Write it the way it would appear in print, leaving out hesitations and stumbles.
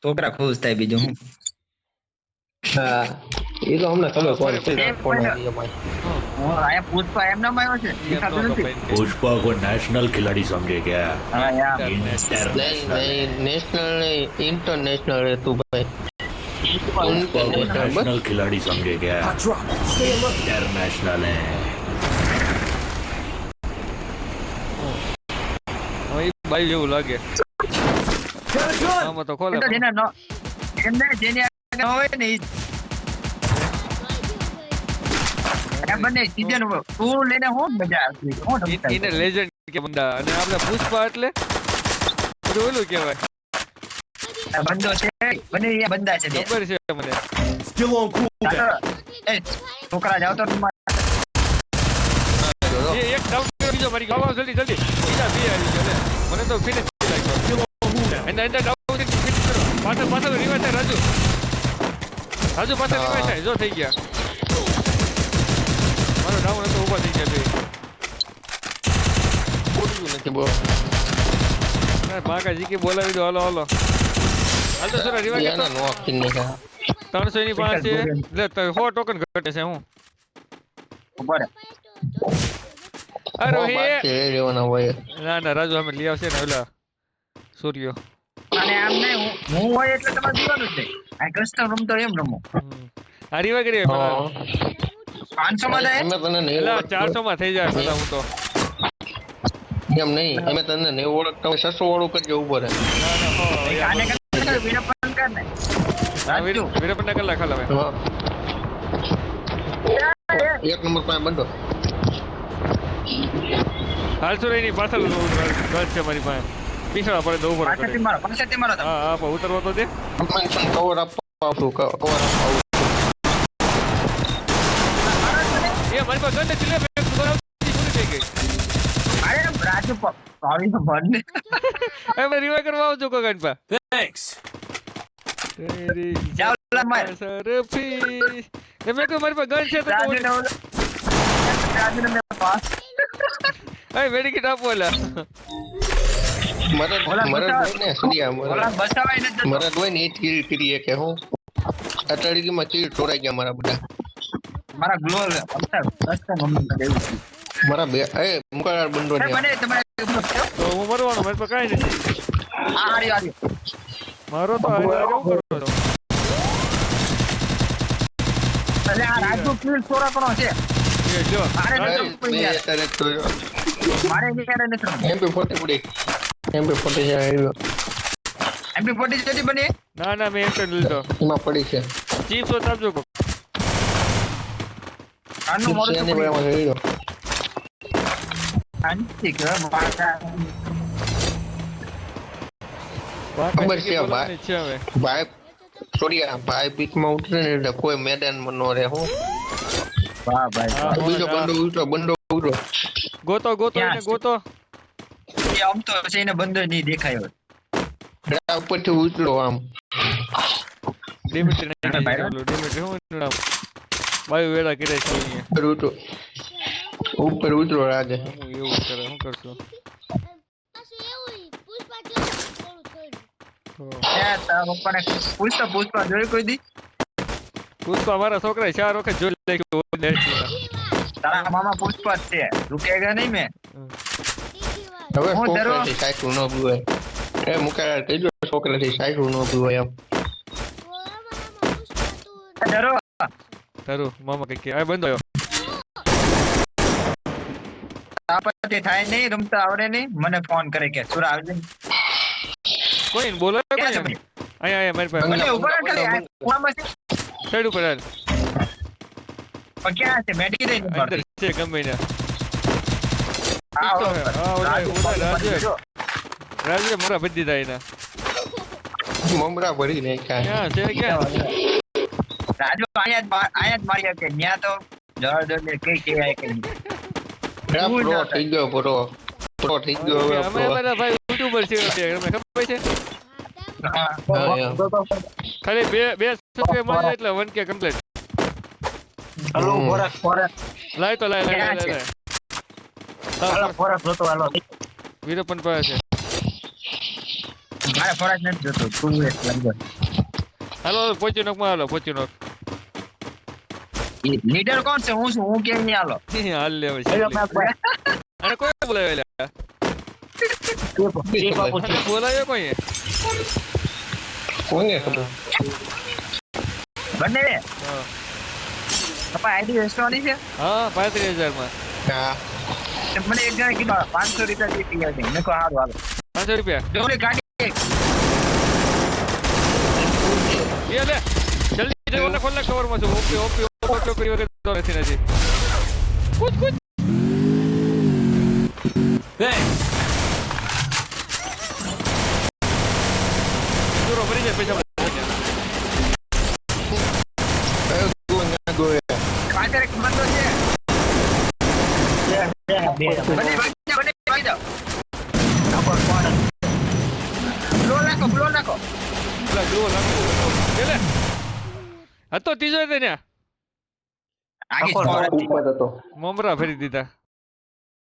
છોકરા ખુશ થાય બીજું હું હા એ તો અમને ખબર કોણ છે કોણ હું આયા પુષ્પા એમ નામ આવ્યો છે દેખાતું નથી पुष्पा को नेशनल खिलाड़ी समझे क्या હા યાર નહીં નહીં નેશનલ નહીં ઇન્ટરનેશનલ હે તું ભાઈ पुष्पा को नेशनल खिलाड़ी समझे क्या इंटरनेशनल है ભાઈ જેવું લાગે આમાં તો ખોલે તો જેને નો એમને જેને આગળ હોય ને ઈ આ બંને સીઝન તું લઈને હું મજા આવતી હું એને લેજેન્ડ કે બંદા અને આપણે પુષ્પા એટલે બધું ઓલું કહેવાય આ બંદો છે બંને એ બંદા છે બે ખબર છે મને स्किल ऑन कूल એ છોકરા જાવ તો એ એક ડાઉન બીજો મારી ગાવા જલ્દી જલ્દી બીજા બે આવી ગયો લે મને તો ફિનિશ લાગ્યો એના ડાઉન ફિનિશ કરો પાછળ રિવાઇવ થાય રાજુ પાછળ રિવાઇવ થાય જો થઈ ગયા મારો ડાઉન હતો ઊભા થઈ ગયા બે બોલવું નથી બો માકાજી કે બોલાવી દો હાલો હાલો હાલ તો સર રિવાઇવ યાના કરતો નો આખી નહીં 300 ની પાસે લે તો 100 ટોકન ઘટે છે હું ઉપર અરે વાત હે છે રેવાના હોય ના રાજુ અમે લઈ આવશે ને ઓલા સૂર્યો અને આમ નહીં હું હોય એટલે તમારે જીવાનું જ નહીં આ કસ્ટમ રમતો એમ રમો આ રિવાઇવ કરીએ પેલા 500 માં થાય અમે તને નહીં એલા ઓળખતો. 400 માં થઈ જાય પેલા હું તો એમ નહીં અમે તને નહીં ઓળખતા હોય 600 વાળું કરજો ઉપર ના હો આને કર વિરપન કર ને રાજુ વીરપન કલાક ખાલા હવે હા એક નંબર પાસે બંધો હાલસો ની પાછળ ગન છે મારી પાસે પીછડા પડે તો ઉપર પાછળથી મારો તમે. હા પણ ઉતરવો તો દે અમે તને કવર આપવા આવશું કવર આપવા આવશું. એ મારી પાસે ગન છે લે પૂરી થઈ ગઈ અરે રાજુ ભાવી તો ભર ને હવે રિવાઇવ કરવા આવજો કોગન પા थैंक्स તેરી જાવ લા માર સરફી એ મેં કોઈ મારી પાસે ગન છે તો રાજુ ને મેં પાસ એ મેડિકેટ આપો લા મરદ ઓલા મરદ બતાવ. હોય ને સરિયા ઓલા મરદ બસાવાય ને મરદ હોય ને એ જ કિલ કરીએ કે હું અટાડીમાં કિલ ચોરાઈ ગયા મારા બધા મારા ગ્લોલ કસ્ટમ મમ્મી દેવું છે મારા બે એ મુકાળ બંડો ને બને તમારે તો હું મરવાનો મારી પાસે કાંઈ નથી આ આર્યો મારો તો હું કરો છો એટલે આ રાજુ કિલ ચોરા કરો છે એ જો મારે બે નથી કોઈ યાર. અત્યારે તો મારે ક્યારે નથી રમવું. MP40 પડી MP40 છે આવ્યો MP40 જેટી બની ના મેં એમ તો લીધો એમાં પડી છે ચીપ્સ તો આપજો કો આનું મોડું તો એની પડી. બરાબર આવ્યો શાંતિ કે બાકા ખબર છે ભાઈ. છે હવે ભાઈ સોરિયા ભાઈ પીકમાં ઉતરે ને એટલે કોઈ મેદાનમાં નો રહે હું વાહ ભાઈ હા. બીજો બંડો ઉતરો ગોતો ક્યાં એને છે? ગોતો એ આમ તો છે એને બંદર નહીં દેખાયો રા ઉપરથી ઉતરો આમ ડિમિટ્રી તમે નહીં બાયરો? ડિમિટ્રી હું એનું નામ વાયુ વેડા કરે છે અહીંયા ઉપર ઉતરો રાજે હું એવું કરે શું કરશું તો એ તારા પપ્પાને પૂછતા જોઈ કોઈ દી પુષ્પા મારા છોકરાએ 4 વખત જોઈ નાખ્યું તારા મામા પુષ્પા જ છે રૂકેગા નહીં મેં હવે હું ડરો. છોકરાથી સાયકલ નો પીવાય એ મુકાળ કીધો છોકરાથી સાયકલ નો પીવાય એમ ડરો તારું મામા કઈ કે આ બંધ આવ્યો આપત્તિ થાય નહીં રમતા આવડે નહીં મને ફોન કરે કે સુરા આવજે કોઈ બોલો ક્યાં છે ભાઈ? અહીંયા મારી પાસે મને ઉભા રાખ ખાલી. આ કુવામાં છે સાઈડ ઉપર હાલ પણ ક્યાં છે મેડી રહી નથી અંદર છે ગમે ને હા તો હે. હા, ઓલા- રાજુ, ઓલા રાજુ. જો. રાજે મારા ભજી દીધા એના મમરા ભરી નાખ્યા ક્યાં છે ક્યાં રાજુ આયા જ મારી કે ન્યા તો જળ કઈ કહેવાય કે નહીં. પ્રો થઈ ગયો પ્રો થઈ ગયો હવે અમે pro. મારા ભાઈ યુટ્યુબર છે તમને ખબર છે હા. ખાલી બે સબસ્ક્રાઇબ મળે એટલે 1k કમ્પ્લીટ હલો હમ. ફોરસ લાય તો લાય ક્યાં છે? લાય ફોરસ જોતો હાલો વીરપન પાસે છે મારે ફરજ નથી જોતો તું એ લગભગ હાલો પહોંચી નોક માં હાલો પહોંચી નોક લીડર કોણ છે હું છું હું કેમ નહીં હાલો હાલ લે હવે અને કોઈ બોલાવેલા બોલાવ્યો કોઈ કોને ખબર બંને હા પપ્પા આઈડી વેચવાની છે હા 35,000 માં હા તો મને એક જણા કીધું 500 રૂપિયા જીતી ગયા છે મેં કહું હારું હાલો 500 રૂપિયા જોડે ગાડી એ લે જલ્દી જલ્દી ઓને ખોલ નાખ કવર માં છું ઓકે ઓકે ઓકે કરી વગર તો નથી કૂદ કૂદ દૂરો ભરી જાય પૈસા પાછળ એક બંદો છે બંને ભાઈ જાઓ બ્લો નાખો પેલા ગ્લો લાગુ લે હતો ત્રીજો તે ને આગળ ઉપર હતો મમરા ફેરી દીધા